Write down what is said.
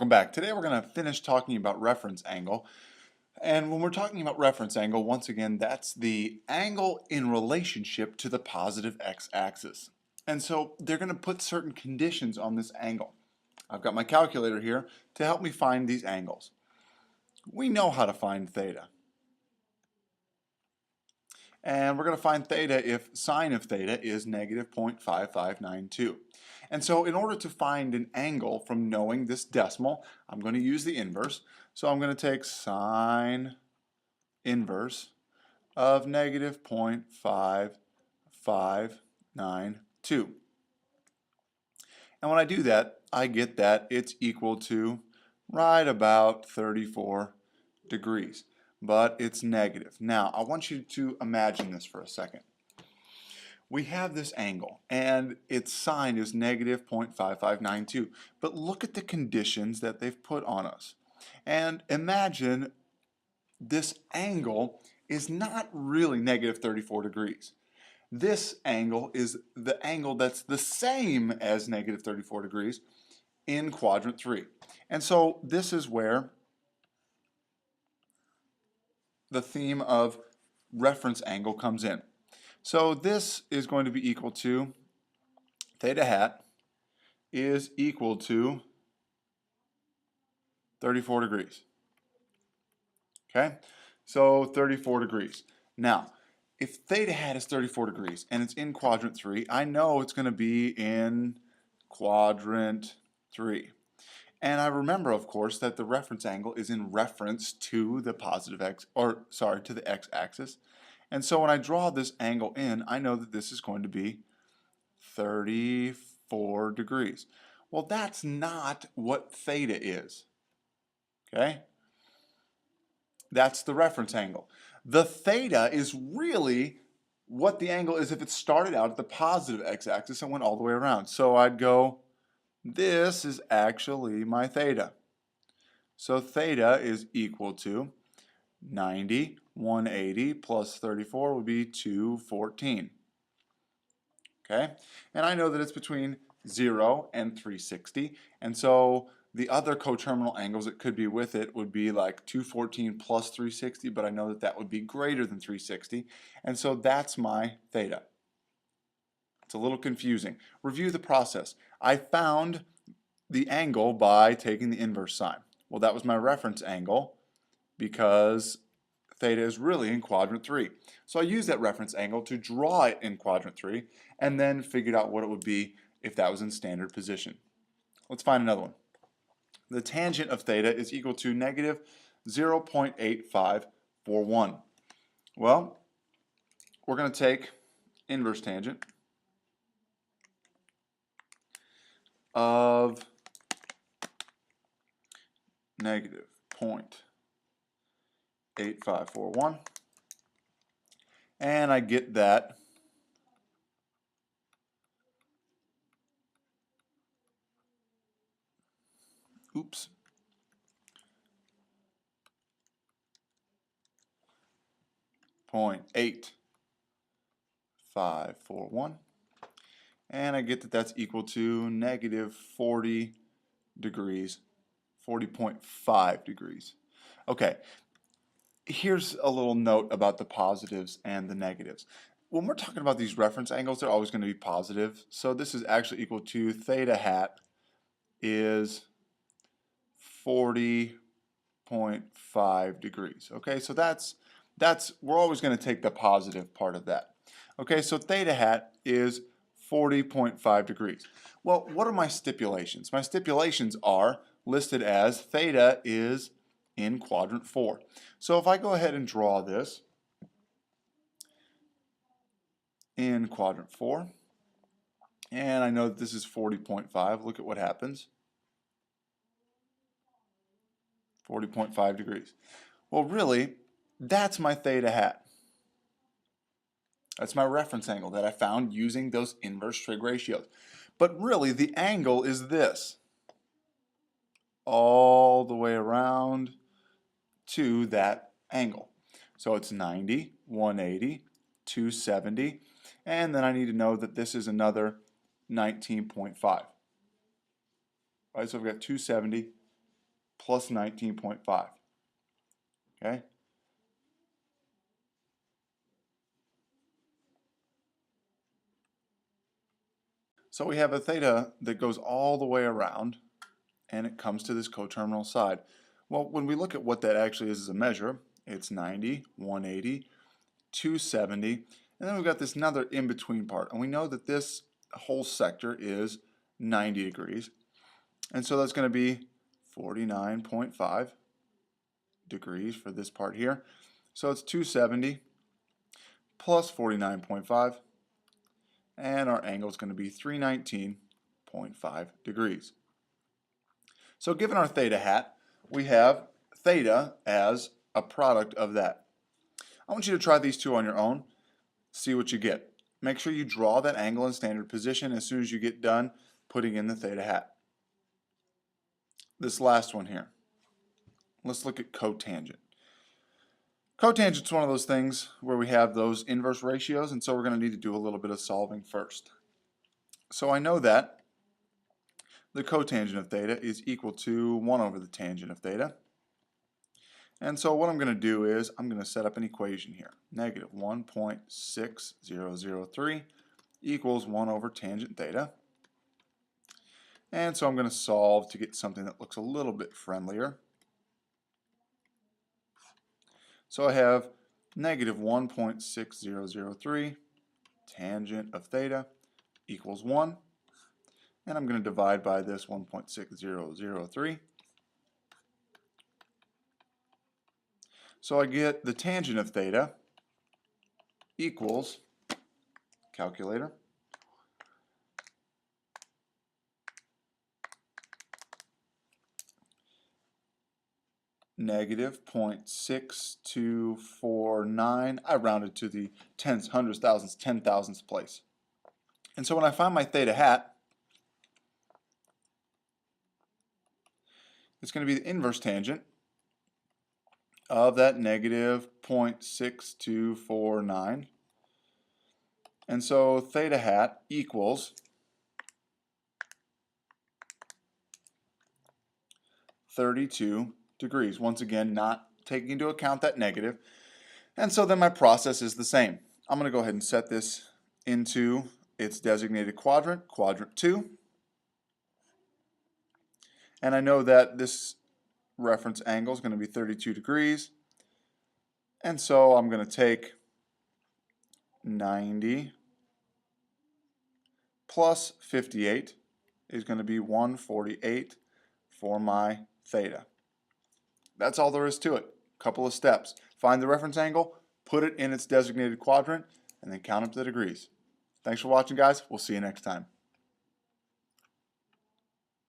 Welcome back. Today we're going to finish talking about reference angle. And when we're talking about reference angle, once again, that's the angle in relationship to the positive x-axis. And so they're going to put certain conditions on this angle. I've got my calculator here to help me find these angles. We know how to find theta. And we're going to find theta if sine of theta is negative 0.5592. And so in order to find an angle from knowing this decimal, I'm going to use the inverse. So I'm going to take sine inverse of negative 0.5592. And when I do that, I get that it's equal to right about 34 degrees. But it's negative. Now, I want you to imagine this for a second. We have this angle, and its sine is negative 0.5592. But look at the conditions that they've put on us. And imagine this angle is not really negative 34 degrees. This angle is the angle that's the same as negative 34 degrees in quadrant 3. And so this is where the theme of reference angle comes in. So this is going to be equal to theta hat is equal to 34 degrees. Okay, so 34 degrees. Now, if theta hat is 34 degrees and it's in quadrant 3, I know it's going to be in quadrant 3. And I remember, of course, that the reference angle is in reference to the positive x, or sorry, to the x-axis. And so when I draw this angle in, I know that this is going to be 34 degrees. Well, that's not what theta is. Okay? That's the reference angle. The theta is really what the angle is if it started out at the positive x-axis and went all the way around. So I'd go, this is actually my theta. So theta is equal to 90, 180 plus 34 would be 214. Okay? And I know that it's between 0 and 360. And so the other coterminal angles that could be with it would be like 214 plus 360, but I know that that would be greater than 360. And so that's my theta. It's a little confusing. Review the process. I found the angle by taking the inverse sign. Well, that was my reference angle because theta is really in quadrant 3. So I used that reference angle to draw it in quadrant 3 and then figured out what it would be if that was in standard position. Let's find another one. The tangent of theta is equal to negative 0.8541. Well, we're going to take inverse tangent of negative 0.8541, and I get that oops, .8541, and I get that that's equal to negative 40 degrees, 40.5 degrees. Okay, here's a little note about the positives and the negatives. When we're talking about these reference angles, they're always going to be positive. So this is actually equal to theta hat is 40.5 degrees. Okay, so that's we're always going to take the positive part of that. Okay, so theta hat is 40.5 degrees. Well, what are my stipulations? My stipulations are listed as theta is in quadrant 4. So if I go ahead and draw this in quadrant 4, and I know that this is 40.5, look at what happens. 40.5 degrees. Well, really, that's my theta hat. That's my reference angle that I found using those inverse trig ratios. But really, the angle is this, all the way around to that angle. So it's 90, 180, 270, and then I need to know that this is another 19.5. Right, so I've got 270 plus 19.5. Okay? So we have a theta that goes all the way around, and it comes to this coterminal side. Well, when we look at what that actually is as a measure, it's 90, 180, 270, and then we've got this another in-between part, and we know that this whole sector is 90 degrees, and so that's going to be 49.5 degrees for this part here. So it's 270 plus 49.5, and our angle is going to be 319.5 degrees. So given our theta hat, we have theta as a product of that. I want you to try these two on your own, see what you get. Make sure you draw that angle in standard position as soon as you get done putting in the theta hat. This last one here, let's look at cotangent. Cotangent is one of those things where we have those inverse ratios, and so we're going to need to do a little bit of solving first. So I know that the cotangent of theta is equal to 1 over the tangent of theta. And so what I'm going to do is I'm going to set up an equation here. Negative 1.6003 equals 1 over tangent theta. And so I'm going to solve to get something that looks a little bit friendlier. So I have negative 1.6003 tangent of theta equals 1. And I'm going to divide by this 1.6003. So I get the tangent of theta equals, calculator, negative 0.6249. I rounded to the tens, hundreds, thousands, 10,000ths place. And so when I find my theta hat, it's going to be the inverse tangent of that negative 0.6249. And so theta hat equals 32 degrees. Once again, not taking into account that negative. And so then my process is the same. I'm going to go ahead and set this into its designated quadrant, quadrant 2. And I know that this reference angle is going to be 32 degrees. And so I'm going to take 90 plus 58 is going to be 148 for my theta. That's all there is to it. Couple of steps. Find the reference angle, put it in its designated quadrant, and then count up the degrees. Thanks for watching, guys. We'll see you next time.